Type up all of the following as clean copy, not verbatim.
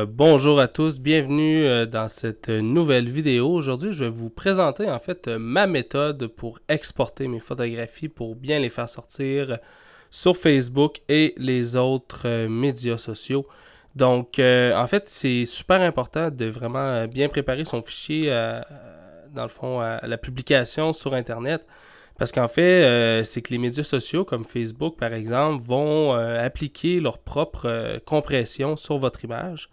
bonjour à tous, bienvenue dans cette nouvelle vidéo. Aujourd'hui, je vais vous présenter en fait ma méthode pour exporter mes photographies pour bien les faire sortir sur Facebook et les autres médias sociaux. Donc, en fait, c'est super important de vraiment bien préparer son fichier, dans le fond, à la publication sur Internet. Parce qu'en fait, c'est que les médias sociaux comme Facebook, par exemple, vont appliquer leur propre compression sur votre image.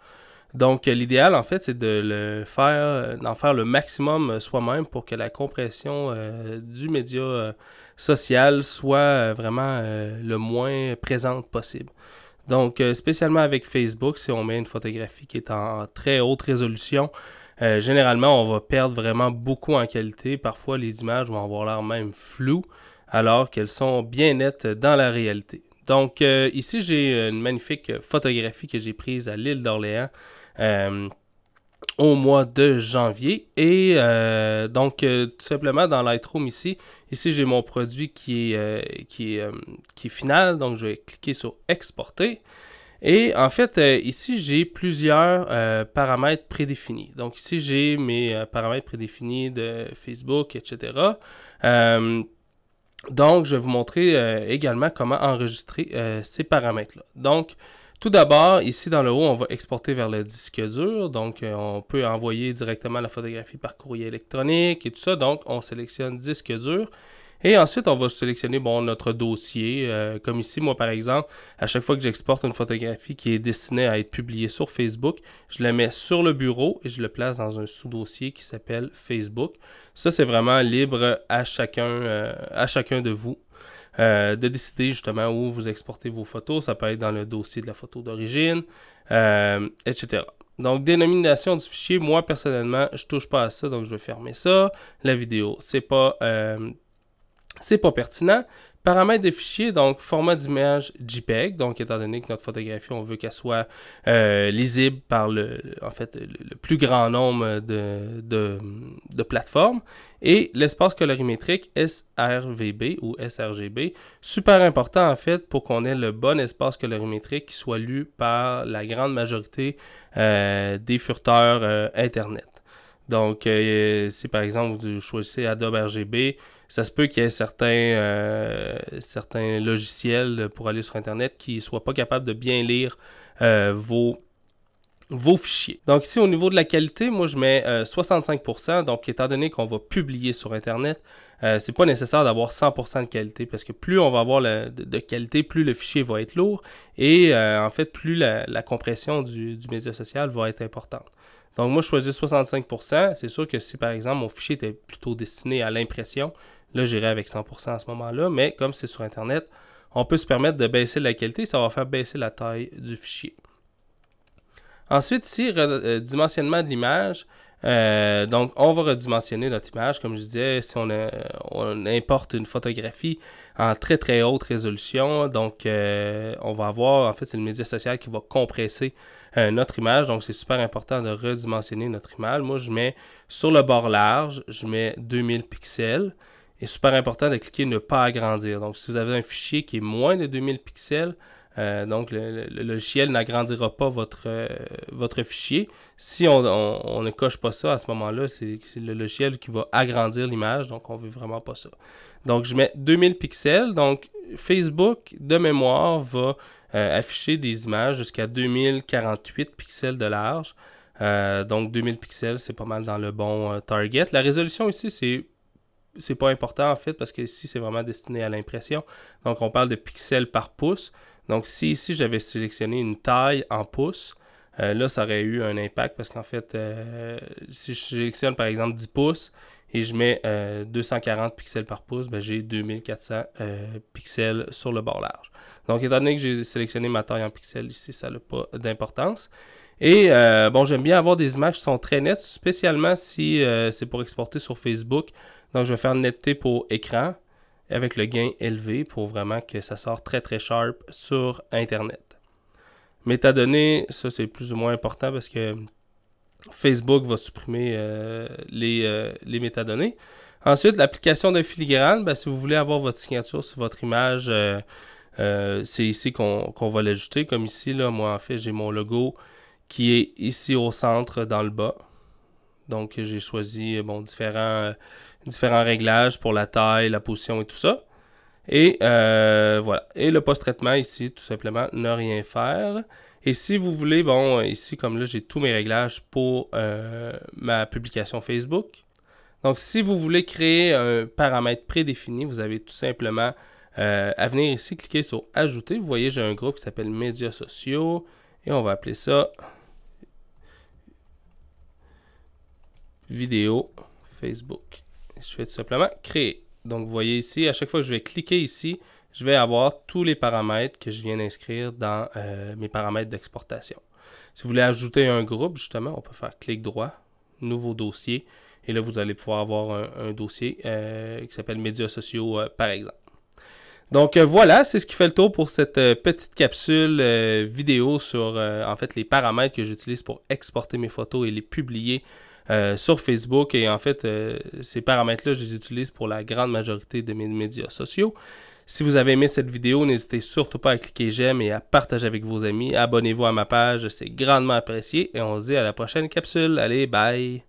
Donc, l'idéal, en fait, c'est d'en faire le maximum soi-même pour que la compression du média social soit vraiment le moins présente possible. Donc, spécialement avec Facebook, si on met une photographie qui est en très haute résolution, généralement, on va perdre vraiment beaucoup en qualité. Parfois, les images vont avoir l'air même floues, alors qu'elles sont bien nettes dans la réalité. Donc, ici, j'ai une magnifique photographie que j'ai prise à l'île d'Orléans au mois de janvier. Et donc, tout simplement, dans Lightroom ici j'ai mon produit qui est final. Donc, je vais cliquer sur « Exporter ». Et en fait, ici, j'ai plusieurs paramètres prédéfinis. Donc ici, j'ai mes paramètres prédéfinis de Facebook, etc. Donc, je vais vous montrer également comment enregistrer ces paramètres-là. Donc, tout d'abord, ici dans le haut, on va exporter vers le disque dur. Donc, on peut envoyer directement la photographie par courrier électronique et tout ça. Donc, on sélectionne disque dur. Et ensuite, on va sélectionner notre dossier. Comme ici, moi par exemple, à chaque fois que j'exporte une photographie qui est destinée à être publiée sur Facebook, je la mets sur le bureau et je le place dans un sous-dossier qui s'appelle Facebook. Ça, c'est vraiment libre à chacun de vous de décider justement où vous exportez vos photos. Ça peut être dans le dossier de la photo d'origine, etc. Donc, dénomination du fichier, moi personnellement, je touche pas à ça, donc je vais fermer ça. La vidéo, c'est pas pertinent. Paramètres de fichier, donc format d'image JPEG, donc étant donné que notre photographie, on veut qu'elle soit lisible par le plus grand nombre de plateformes. Et l'espace colorimétrique sRGB ou sRGB, super important en fait pour qu'on ait le bon espace colorimétrique qui soit lu par la grande majorité des furteurs Internet. Donc, si par exemple vous choisissez Adobe RGB, ça se peut qu'il y ait certains logiciels pour aller sur Internet qui ne soient pas capables de bien lire vos fichiers. Donc ici, au niveau de la qualité, moi je mets 65%. Donc, étant donné qu'on va publier sur Internet, c'est pas nécessaire d'avoir 100% de qualité parce que plus on va avoir de qualité, plus le fichier va être lourd et en fait, plus la compression du média social va être importante. Donc moi, je choisis 65%. C'est sûr que si, par exemple, mon fichier était plutôt destiné à l'impression, là, j'irai avec 100% à ce moment-là. Mais comme c'est sur Internet, on peut se permettre de baisser la qualité. Ça va faire baisser la taille du fichier. Ensuite, ici, dimensionnement de l'image. Donc, on va redimensionner notre image. Comme je disais, si on importe une photographie en très très haute résolution, donc on va avoir, en fait, c'est le média social qui va compresser notre image. Donc, c'est super important de redimensionner notre image. Moi, je mets sur le bord large, je mets 2000 pixels. Et super important de cliquer ne pas agrandir. Donc, si vous avez un fichier qui est moins de 2000 pixels, donc le logiciel n'agrandira pas votre fichier. Si on ne coche pas ça à ce moment-là, c'est le logiciel qui va agrandir l'image, donc on ne veut vraiment pas ça. Donc je mets 2000 pixels, donc Facebook de mémoire va afficher des images jusqu'à 2048 pixels de large. Donc 2000 pixels, c'est pas mal dans le bon target. La résolution ici, c'est pas important en fait parce que ici c'est vraiment destiné à l'impression. Donc on parle de pixels par pouce. Donc si ici j'avais sélectionné une taille en pouces, là ça aurait eu un impact parce qu'en fait si je sélectionne par exemple 10 pouces et je mets 240 pixels par pouce, ben, j'ai 2400 pixels sur le bord large. Donc étant donné que j'ai sélectionné ma taille en pixels ici, ça n'a pas d'importance. Et bon, j'aime bien avoir des images qui sont très nettes, spécialement si c'est pour exporter sur Facebook. Donc, je vais faire netteté pour écran avec le gain élevé pour vraiment que ça sorte très très sharp sur Internet. Métadonnées, ça c'est plus ou moins important parce que Facebook va supprimer les métadonnées. Ensuite, l'application de filigrane, ben, si vous voulez avoir votre signature sur votre image, c'est ici qu'on va l'ajouter. Comme ici, là, moi en fait, j'ai mon logo qui est ici au centre dans le bas. Donc j'ai choisi différents réglages pour la taille, la position et tout ça. Et voilà. Et le post-traitement ici, tout simplement, ne rien faire. Et si vous voulez, ici comme là, j'ai tous mes réglages pour ma publication Facebook. Donc si vous voulez créer un paramètre prédéfini, vous avez tout simplement à venir ici, cliquer sur Ajouter. Vous voyez, j'ai un groupe qui s'appelle Médias sociaux. Et on va appeler ça Vidéo Facebook. Je fais tout simplement Créer. Donc, vous voyez ici, à chaque fois que je vais cliquer ici, je vais avoir tous les paramètres que je viens d'inscrire dans mes paramètres d'exportation. Si vous voulez ajouter un groupe, justement, on peut faire clic droit, Nouveau dossier. Et là, vous allez pouvoir avoir un dossier qui s'appelle Médias sociaux, par exemple. Donc voilà, c'est ce qui fait le tour pour cette petite capsule vidéo sur en fait les paramètres que j'utilise pour exporter mes photos et les publier sur Facebook. Et en fait, ces paramètres-là, je les utilise pour la grande majorité de mes médias sociaux. Si vous avez aimé cette vidéo, n'hésitez surtout pas à cliquer j'aime et à partager avec vos amis. Abonnez-vous à ma page, c'est grandement apprécié. Et on se dit à la prochaine capsule. Allez, bye!